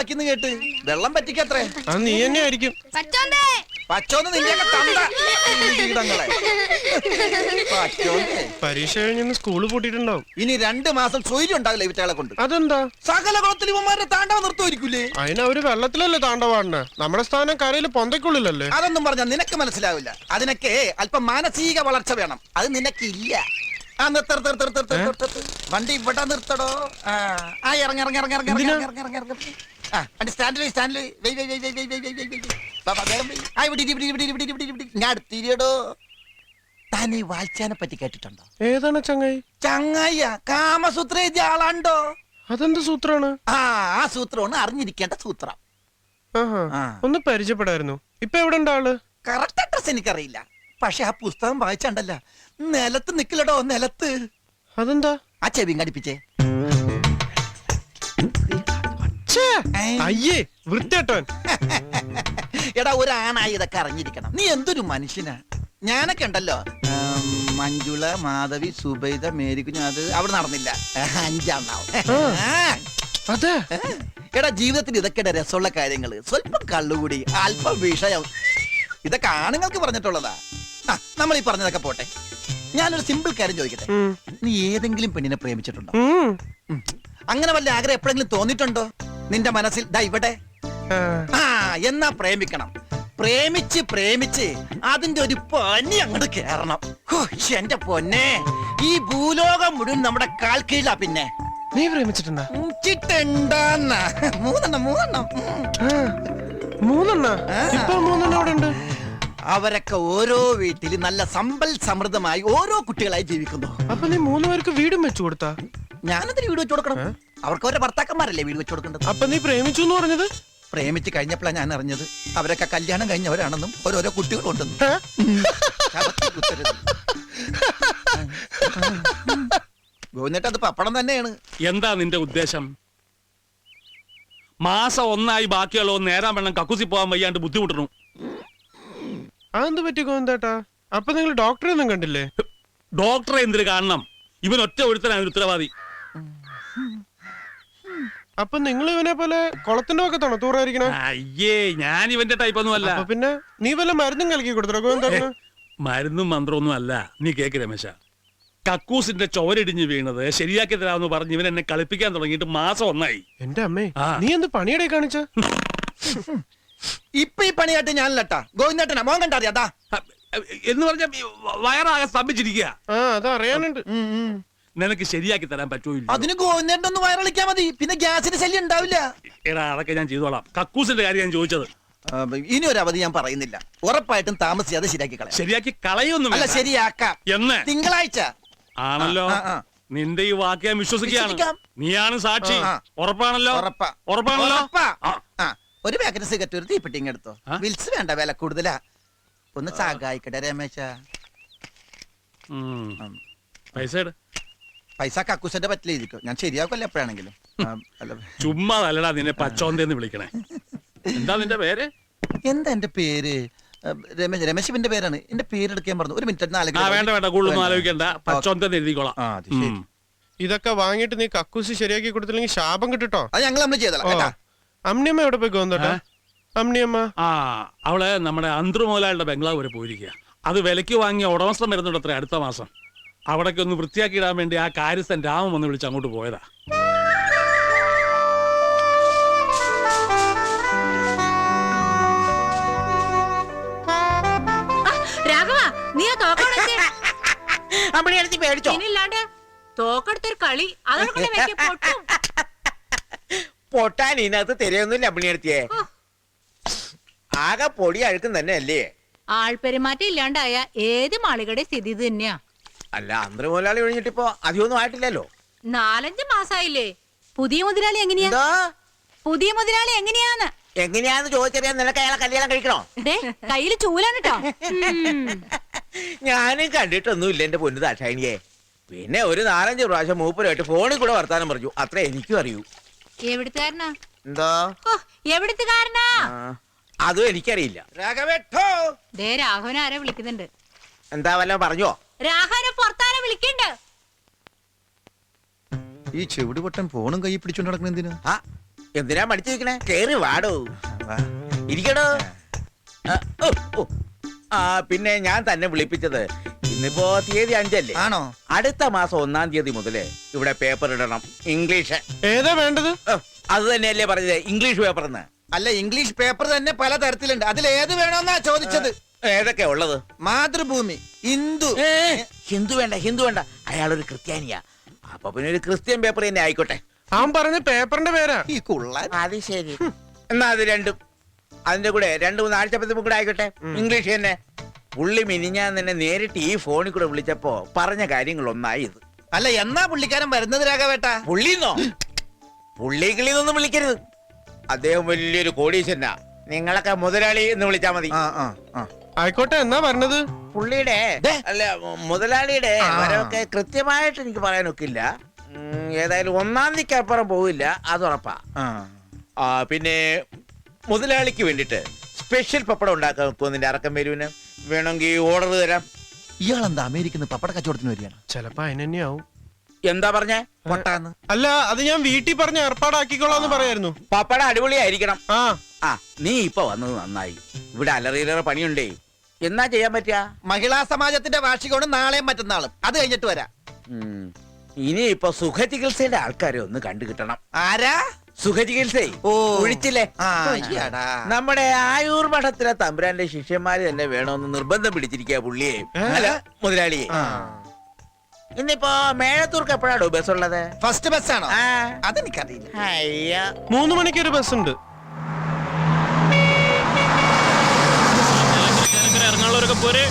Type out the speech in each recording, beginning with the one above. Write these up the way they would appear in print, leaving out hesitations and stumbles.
ആക്കിന്ന് കേട്ട് വെള്ളം പറ്റിക്കത്രേ. അത് നീ തന്നെ ആയിരിക്കും. പച്ചോന്ന് നിന്റെയൊക്കെ തന്ത കീടങ്ങളെ. പരീക്ഷ കഴിഞ്ഞ് സ്കൂള് പൂട്ടിട്ടുണ്ടാവും. ഇനി 2 മാസം സ്വൈര്യം ഉണ്ടാവില്ല ഇവറ്റകളെ കൊണ്ട്. അതെന്താ? സകല കുളത്തിൽ ഇവന്മാരുടെ താണ്ടവം നിർത്തുമായിരിക്കൂലേ? അതിന് അവര് വെള്ളത്തിലല്ലേ താണ്ടവാണ്. നമ്മുടെ സ്ഥാനം കരയില് പൊന്തയ്ക്കുള്ളിലല്ലേ. അതൊന്നും പറഞ്ഞാൽ നിനക്ക് മനസ്സിലാവില്ല. അതിനൊക്കെ അല്പം മാനസിക വളർച്ച വേണം. അത് നിനക്കില്ല. ആ വണ്ടി ഇവിടെ നിർത്തടോ. ആ ഇറങ്ങി താൻ ഈ വാൽച്ചാനെ പറ്റി കേട്ടിട്ടുണ്ടോ? ഏതാണ് ചങ്ങായി? ചങ്ങായ കാമസൂത്ര എഴുതിയ ആളാണ്ടോ? അതെന്ത് സൂത്രാണ്? ആ സൂത്രമാണ് അറിഞ്ഞിരിക്കേണ്ട സൂത്രം. ഒന്ന് പരിചയപ്പെടായിരുന്നു. ഇപ്പൊ എവിടെ ഉണ്ടാള്? കറക്റ്റ് അഡ്രസ് എനിക്കറിയില്ല. പക്ഷെ ആ പുസ്തകം വായിച്ചണ്ടല്ല, നിലത്ത് നിക്കലടോ, നിലത്ത്. അതെന്താ? ആ ചെവിയും കടിപ്പിച്ചേ. അയ്യേ വൃത്തിയേട്ടൻ. എടാ, ഒരാണായി ഇതൊക്കെ അറിഞ്ഞിരിക്കണം. നീ എന്തൊരു മനുഷ്യനാ. ഞാനൊക്കെ ഉണ്ടല്ലോ, മഞ്ജുള, മാധവി, സുബൈദ, മേരിക്കുഞ്ഞ്, അത് അവിടെ നടന്നില്ല. 5 അതെ. എടാ, ജീവിതത്തിൽ ഇതൊക്കെ രസമുള്ള കാര്യങ്ങള്. സ്വല്പം കള്ളുകൂടി, അല്പം വിഷയം, ഇതൊക്കെ ആണുങ്ങൾക്ക് പറഞ്ഞിട്ടുള്ളതാ. നമ്മൾ ഈ പറഞ്ഞതൊക്കെ പോട്ടെ. ഞാനൊരു സിമ്പിൾ കാര്യം ചോദിക്കട്ടെ. നീ ഏതെങ്കിലും പെണ്ണിനെ പ്രേമിച്ചിട്ടുണ്ടോ? അങ്ങനെ വല്ല ആഗ്രഹം എപ്പോഴെങ്കിലും തോന്നിയിട്ടുണ്ടോ നിന്റെ മനസ്സിൽ? ദാ ഇവിടെ. എന്നാ പ്രേമിക്കണം. പ്രേമിച്ച് അതിന്റെ ഒരു പനി അങ്ങോട്ട് കേറണം. എന്റെ പൊന്നെ, ഈ ഭൂലോകം മുഴുവൻ നമ്മുടെ കാൽ കീഴിലാ. പിന്നെ നീ പ്രേമിച്ചിട്ടുണ്ടോ? മൂന്നെണ്ണം. ഇപ്പൊ 3 അവിടെ ഉണ്ട്. അവരൊക്കെ ഓരോ വീട്ടിൽ നല്ല സമ്പൽ സമൃദ്ധമായി ഓരോ കുട്ടികളായി ജീവിക്കുന്നു. അപ്പൊ നീ 3 പേർക്ക് വീടും വെച്ചു കൊടുത്താ? ഞാനതിന് വീട് വെച്ചു കൊടുക്കണം. അവർക്ക് ഓരോ ഭർത്താക്കന്മാരല്ലേ വീട് വെച്ചു കൊടുക്കേണ്ടത്. അപ്പൊ നീ പ്രേമിച്ചു എന്ന് പറഞ്ഞത്? പ്രേമിച്ച് കഴിഞ്ഞപ്പോഴാണ് ഞാൻ അറിഞ്ഞത് അവരൊക്കെ കല്യാണം കഴിഞ്ഞവരാണെന്നും ഓരോരോ കുട്ടികളുണ്ടെന്നും. ഗോവിന്ദേട്ടാ, അത് പപ്പടം തന്നെയാണ്. എന്താ നിന്റെ ഉദ്ദേശം? മാസം 1 ബാക്കിയുള്ളോ നേരാൻ വേണം കക്കൂസി പോകാൻ വയ്യാണ്ട് ബുദ്ധിമുട്ടണു. അതെന്ത് പറ്റി ഗോവിന്ദേട്ടാ? അപ്പൊ നിങ്ങൾ ഡോക്ടറെ ഒന്നും കണ്ടില്ലേ? ഡോക്ടറെ എന്തിനു കാണണം? ഇവൻ ഒറ്റ ഒരുത്തനാണ് ഉത്തരവാദി. അപ്പൊ നിങ്ങൾ ഇവനെ പോലെ കുളത്തിന്റെ പക്കത്താണോ തൂറായിരിക്കണേ? അയ്യേ, ഞാൻ ഇവന്റെ ടൈപ്പ് ഒന്നും അല്ല. പിന്നെ നീ വല്ല മരുന്നും കലക്കി കൊടുത്തോ ഗോവിന്ദേട്ടന്? മരുന്നും മന്ത്രമൊന്നും അല്ല. നീ കേക്ക് രമേശ, കക്കൂസിന്റെ ചോരിടിഞ്ഞ് വീണത് ശരിയാക്കി തരാമെന്ന് പറഞ്ഞ് ഇവൻ എന്നെ കളിപ്പിക്കാൻ തുടങ്ങിയിട്ട് മാസം 1. എന്റെ അമ്മേ, നീ എന്ത് പണിയുടെ കാണിച്ച? ഇപ്പൊ ഈ പണിയായിട്ട് ഞാനല്ലട്ടാ, ഗോവിന്ദേട്ടനാ. മോൻ കണ്ടാ അറിയാതാ എന്ന് പറഞ്ഞ വയറാകെ സ്തംഭിച്ചിരിക്കുക. അതറിയാനുണ്ട്. നിനക്ക് ശരിയാക്കി തരാൻ പറ്റൂല. അതിന് ഗോവിന്ദേട്ടൻ ഒന്ന് വയറിളിക്കാൻ മതി, പിന്നെ ഗ്യാസിന്റെ ശല്യം ഉണ്ടാവില്ല. എടാ, അതൊക്കെ ഞാൻ ചെയ്തോളാം. കക്കൂസിന്റെ കാര്യം ഞാൻ ചോദിച്ചത്. ഇനി ഒരു അവധി ഞാൻ പറയുന്നില്ല. ഉറപ്പായിട്ടും താമസിയാതെ ശരിയാക്കി കളയാം. ശരിയാക്കി കളയൊന്നും അല്ല, ശരിയാക്കാം. എന്ന് തിങ്കളാഴ്ച ആണല്ലോ. നിന്റെ ഈ വാക്ക് ഞാൻ വിശ്വസിക്കാം. നീയാണ് സാക്ഷി. ഉറപ്പാണല്ലോ? ഉറപ്പാണല്ലോ. ഒരു പാക്കറ്റ് സിഗരറ്റ്, ഒരു തീപ്പെട്ടിങ് എടുത്തോ. വിൽസ് വേണ്ട, വില കൂടുതലാ. ഒന്ന് സഹായിക്കട്ടെ രമേശ. പൈസ കക്കൂസന്റെ പറ്റിലിരിക്കും. ഞാൻ ശരിയാക്കല്ലേ എപ്പോഴാണെങ്കിലും. ചുമ്മാ നല്ലടാ നിന്നെ പച്ചോന്തെന്ന് വിളിക്കണേ. എന്താ നിന്റെ പേര്? എന്താ എന്റെ പേര്? രമേശ്. രമേശിന്റെ പേരാണ്. എന്റെ പേരെടുക്കാൻ പറഞ്ഞു. ഒരു മിനിറ്റ്. വേണ്ട, കൂടുതലൊന്നും ആലോചിക്കണ്ട. പച്ചോന്തെന്ന് എഴുതിക്കോളാം. ഇതൊക്കെ വാങ്ങിയിട്ട് നീ കക്കൂസ് ശരിയാക്കി കൊടുത്തില്ലെങ്കിൽ ശാപം കിട്ടോ? അത് ഞങ്ങൾ നമ്മൾ ചെയ്തോളാം. അമ്നിയമ്മ എവിടെ പോയി ഗോവിന്ദേട്ടാ? അമ്നിയമ്മ അവള് നമ്മുടെ അന്തർമോലാളുടെ ബംഗ്ലാവ് വരെ പോയിരിക്കുക. അത് വിലക്ക് വാങ്ങിയ ഉടമസ്ഥം വരുന്നുണ്ട് അത്ര അടുത്ത മാസം. അവിടേക്ക് ഒന്ന് വൃത്തിയാക്കി ഇടാൻ വേണ്ടി ആ കാര്യസ്ഥൻ രാമൻ വന്ന് വിളിച്ച് അങ്ങോട്ട് പോയതാ. പൊട്ടാൻ ഇതിനകത്ത് തിരയൊന്നുമില്ല അമ്മിണിയടുത്തിയെ. ആകെ പൊടി അഴുക്കും തന്നെ അല്ലേ? ആൾപെരുമാറ്റം ഇല്ലാണ്ടായ ഏത് മാളികയുടെ സ്ഥിതി തന്നെയാ. അല്ല, അന്തർമുതലാളി ഒഴിഞ്ഞിട്ടിപ്പോ അധികമൊന്നും ആയിട്ടില്ലല്ലോ. 4-5 മാസായില്ലേ. പുതിയ മുതലാളി എങ്ങനെയാ? പുതിയ മുതലാളി എങ്ങനെയാന്ന് ചോദിച്ചറിയാൻ നിനക്ക് അയാളെ കല്യാണം കഴിക്കണോ? കയ്യില് ചൂലാണ് കേട്ടോ. ഞാനും കണ്ടിട്ടൊന്നുമില്ല എന്റെ പൊന്നു ദാക്ഷായണിയെ. പിന്നെ ഒരു 4-5 പ്രാവശ്യം മൂപ്പരായിട്ട് ഫോണിൽ കൂടെ വർത്താനം പറഞ്ഞു. അത്രേ എനിക്കും അറിയൂ. എവിടുത്തുകാരനാ? എന്താ എവിടുത്തുകാരനാ? അതും എനിക്കറിയില്ല. രാഘവൻ ആരെ വിളിക്കുന്നുണ്ട്. എന്താ വല്ല പറഞ്ഞോ? രാഘവനെ പുറത്താരെ വിളിക്കണ്ട്. ഈ ചെവിട് പൊട്ടൻ ഫോണും കൈ പിടിച്ചോണ്ട് നടക്കുന്ന എന്തിനാ? എന്തിനാ മടിച്ചു വെക്കണേ? കേറി വാടോ, ഇരിക്കടോ. ആ, ഓ, ഓ. ആ പിന്നെ ഞാൻ തന്നെ വിളിപ്പിച്ചത്, ഇന്നിപ്പോ തീയതി 5 അല്ലേ? ആണോ? അടുത്ത മാസം 1-ാം തീയതി മുതല് ഇവിടെ പേപ്പർ ഇടണം, ഇംഗ്ലീഷ്. ഏതാ വേണ്ടത്? അത് തന്നെയല്ലേ പറഞ്ഞത്, ഇംഗ്ലീഷ് പേപ്പർ എന്ന്. അല്ല, ഇംഗ്ലീഷ് പേപ്പർ തന്നെ പല തരത്തിലുണ്ട്. അതിൽ ഏത് വേണമെന്നാ ചോദിച്ചത്. ഏതൊക്കെയാ ഉള്ളത്? മാതൃഭൂമി, ഹിന്ദു. ഹിന്ദു വേണ്ട, ഹിന്ദു വേണ്ട, അയാളൊരു ക്രിസ്ത്യാനിയാ. അപ്പൊ പിന്നെ ഒരു ക്രിസ്ത്യൻ പേപ്പർ തന്നെ ആയിക്കോട്ടെ. അവൻ പറഞ്ഞ പേപ്പറിന്റെ പേരാ. ഈ കുള്ളൻ. അത് ശരി. എന്നാ അത് രണ്ടും, അതിന്റെ കൂടെ 2-3 ആഴ്ചപ്പത്തും കൂടെ ആയിക്കോട്ടെ, ഇംഗ്ലീഷ് തന്നെ. പുള്ളി മിനിഞ്ഞാൻ തന്നെ നേരിട്ട് ഈ ഫോണിൽ കൂടെ വിളിച്ചപ്പോ പറഞ്ഞ കാര്യങ്ങൾ ഒന്നായി ഇത്. അല്ല, എന്നാ പുള്ളിക്കാരൻ വരുന്നത് രാഘവേട്ടാ? പുള്ളിന്നോ? പുള്ളിക്കിളിന്നൊന്നും വിളിക്കരുത്. അദ്ദേഹം വലിയൊരു കോടീശ്വരനാ. നിങ്ങളൊക്കെ മുതലാളി എന്ന് വിളിച്ചാ മതി. ആയിക്കോട്ടെ, എന്നാ പറഞ്ഞത്? പുള്ളിയുടെ അല്ല, മുതലാളിയുടെ വരവൊക്കെ കൃത്യമായിട്ട് എനിക്ക് പറയാനൊക്കില്ല. ഏതായാലും 1-ാം തീയതിക്ക് അപ്പുറം പോവില്ല, അത് ഉറപ്പാ. പിന്നെ മുതലാളിക്ക് വേണ്ടിട്ട് സ്പെഷ്യൽ പപ്പടം ഉണ്ടാക്കാൻ വെക്കുമോ നിന്റെ അറക്കം വരുവിന്? വേണമെങ്കിൽ ഓർഡർ തരാം. ഇയാളെന്താ അമേരിക്കന്ന് പപ്പട കച്ചവടത്തിന് വരികയാണ്? ചെലപ്പോ അതിനെന്നെയാവും. എന്താ പറഞ്ഞേ? പൊട്ടാന്ന്. അല്ല, അത് ഞാൻ വീട്ടിൽ പറഞ്ഞ് ഏർപ്പാടാക്കിക്കോളാന്ന് പറയായിരുന്നു. പപ്പടം അടിപൊളിയായിരിക്കണം. ആ നീ ഇപ്പൊ വന്നത് നന്നായി. ഇവിടെ അലറിയിലേറെ പണിയുണ്ടേ. എന്നാ ചെയ്യാൻ പറ്റിയ? മഹിളാ സമാജത്തിന്റെ വാർഷികമാണ് നാളെയും മറ്റന്നാളും. അത് കഴിഞ്ഞിട്ട് വരാം. ഇനി ഇപ്പൊ സുഖചികിത്സയുടെ ആൾക്കാരെ ഒന്ന് കണ്ടു കിട്ടണം. ആരാ? സുഖചികിത്സ ഒഴിച്ചില്ലേ? നമ്മുടെ ആയൂർ മഠത്തിലെ തമ്പുരാന്റെ ശിഷ്യന്മാര് തന്നെ വേണമെന്ന് നിർബന്ധം പിടിച്ചിരിക്കുക പുള്ളിയെ, അല്ല മുതലാളിയെ. ഇന്നിപ്പോ മേഴത്തൂർക്ക് എപ്പോഴാണോ ബസ് ഉള്ളത്? ഫസ്റ്റ് ബസ്സാണോ? അതെനിക്കറിയില്ല. 3 മണിക്കൊരു ബസ് ഉണ്ട്. ഇറങ്ങാനുള്ളവരൊക്കെ പോരെ.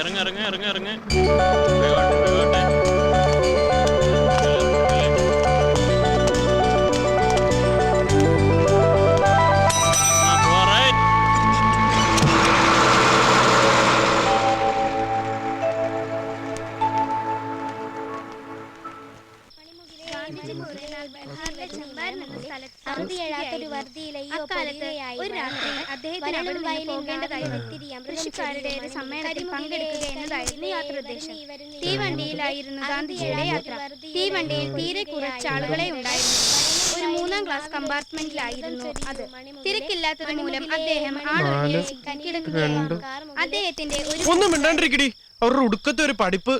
ഇറങ്ങ ഇറങ്ങ ഇറങ്ങ ഇറങ്ങ. കൃഷിക്കാരുടെ ഒരു സമ്മേളനത്തിൽ പങ്കെടുക്കുക എന്നതായിരുന്നു യാത്രോദ്ദേശം. തീവണ്ടിയിലായിരുന്നു ഗാന്ധിജിയുടെ യാത്ര. തീവണ്ടിയിൽ തീരെ കുറച്ച് ആളുകളെ ഉണ്ടായിരുന്നു. ഒരു 3-ാം ക്ലാസ് കമ്പാർട്ട്മെന്റിലായിരുന്നു അത്. തിരക്കില്ലാത്തത് മൂലം അദ്ദേഹം കിടക്കുകയായിരുന്നു. അദ്ദേഹത്തിന്റെ ഒന്നും മിണ്ടാണ്ടിരിക്കടി, അവരുടെ ഉടുക്കത്തെ ഒരു പഠിപ്പ്.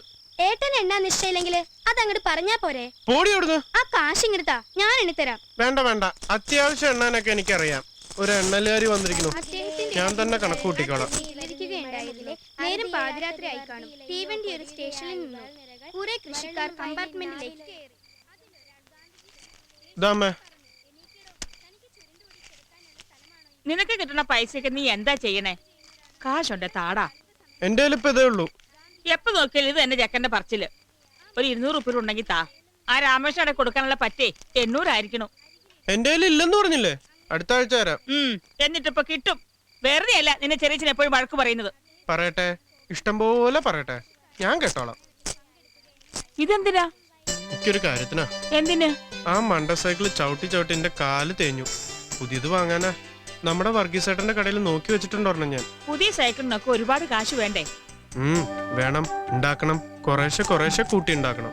ഏട്ടൻ എണ്ണാൻ നിശ്ചയില്ലെങ്കിൽ അതങ്ങോട്ട് പറഞ്ഞാ പോരെ? പോടി അവിടുന്ന്. ആ കാശ് ഇങ്ങെടുത്താ ഞാൻ എണ്ണിത്തരാം. വേണ്ട വേണ്ട, അത്യാവശ്യം എണ്ണാനൊക്കെ എനിക്കറിയാം. ഒരു എണ്ണലുകാരി വന്നിരിക്കുന്നു, ഞാൻ തന്നെ കണക്ക് കൂട്ടിക്കോളാം. നേരം പാതിരാത്രി ആയി കാണും. തീവണ്ടി ഒരു സ്റ്റേഷനിൽ നിന്നു. കുറെ കൃഷിക്കാർ കമ്പാർട്ട്മെന്റിലേക്ക് കയറി. നിനക്ക് കിട്ടുന്ന പൈസക്ക് നീ എന്താ ചെയ്യണേ? കാശുണ്ട് താടാ. എന്റെ ഇപ്പൊ ഇതേ ഉള്ളൂ. എപ്പോ നോക്കിയാലും ഇത് എന്റെ ചെക്കന്റെ പറച്ചില്. ഒരു 200 റുപ്യ ഉണ്ടെങ്കിൽ താ. ആ രാമേശ്വരം കൊടുക്കാനുള്ള പറ്റേ 800 ആയിരിക്കണം. എന്റെ ഇല്ലെന്ന് പറഞ്ഞില്ലേ, അടുത്ത ആഴ്ച തരാം. എന്നിട്ടിപ്പൊ കിട്ടും. വെറുതെ അല്ല നിന്നെ ചെറിയ എപ്പോഴും വഴക്ക് പറയുന്നത്. പറയട്ടെ, ഇഷ്ടം പോലെ പറയട്ടെ, ഞാൻ കേട്ടോളാം. ഇതെന്തിനാ? എനിക്കൊരു കാര്യത്തിനാ. എന്തിന്? ആ മണ്ട സൈക്കിൾ ചവിട്ടി ചവിട്ടി എന്റെ കാല് തേഞ്ഞു. പുതിയത് വാങ്ങാനാ. നമ്മുടെ വർഗീസേട്ടന്റെ കടയിൽ നോക്കി വെച്ചിട്ടുണ്ടോ ഞാൻ. പുതിയ സൈക്കിളിനൊക്കെ ഒരുപാട് കാശ് വേണ്ടേ? വേണം, ഉണ്ടാക്കണം. കുറേശ്ശെ കൂട്ടി ഉണ്ടാക്കണം.